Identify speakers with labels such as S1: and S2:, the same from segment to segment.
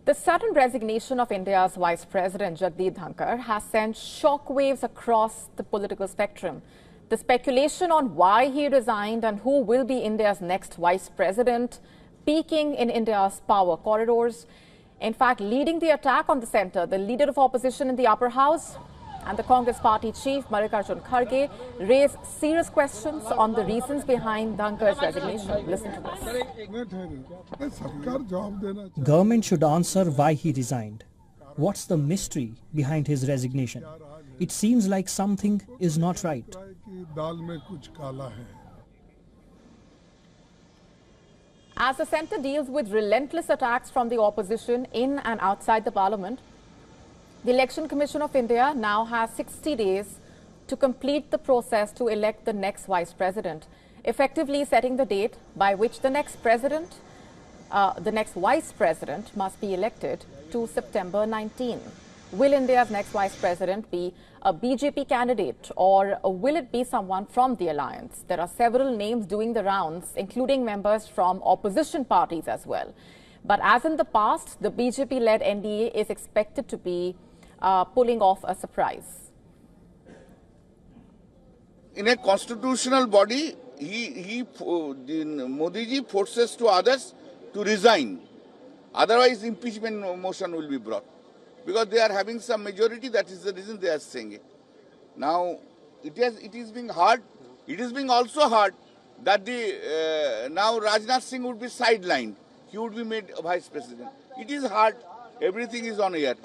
S1: The sudden resignation of India's Vice President Jagdeep Dhankar has sent shockwaves across the political spectrum. The speculation on why he resigned and who will be India's next Vice President peaking in India's power corridors. In fact, leading the attack on the centre, the leader of opposition in the upper house and the Congress party chief Mallikarjun Kharge raised serious questions on the reasons behind Dhankar's resignation. Listen to this.
S2: Government should answer why he resigned. What's the mystery behind his resignation? It seems like something is not right.
S1: As the centre deals with relentless attacks from the opposition in and outside the parliament, the Election Commission of India now has 60 days to complete the process to elect the next Vice President, effectively setting the date by which the next Vice President must be elected to September 19. Will India's next Vice President be a BJP candidate or will it be someone from the alliance? There are several names doing the rounds, including members from opposition parties as well. But as in the past, the BJP-led NDA is expected to be pulling off a surprise.
S3: In a constitutional body, Modi ji forces to others to resign. Otherwise, impeachment motion will be brought. Because they are having some majority, that is the reason they are saying it. Now, it is being hard. It is being also hard that now Rajnath Singh would be sidelined. He would be made Vice President. It is hard. Everything is on air.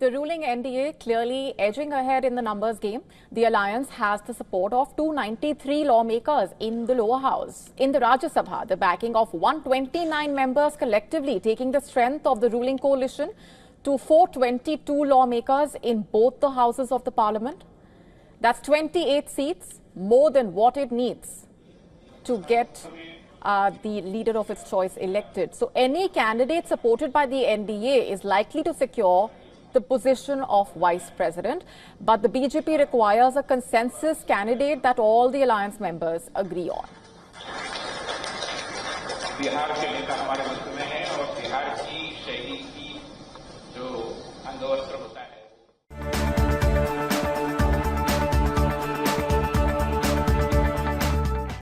S1: The ruling NDA clearly edging ahead in the numbers game. The alliance has the support of 293 lawmakers in the lower house. In the Rajya Sabha, the backing of 129 members collectively, taking the strength of the ruling coalition to 422 lawmakers in both the houses of the parliament. That's 28 seats, more than what it needs to get the leader of its choice elected. So any candidate supported by the NDA is likely to secure the position of Vice President, but the BJP requires a consensus candidate that all the alliance members agree on.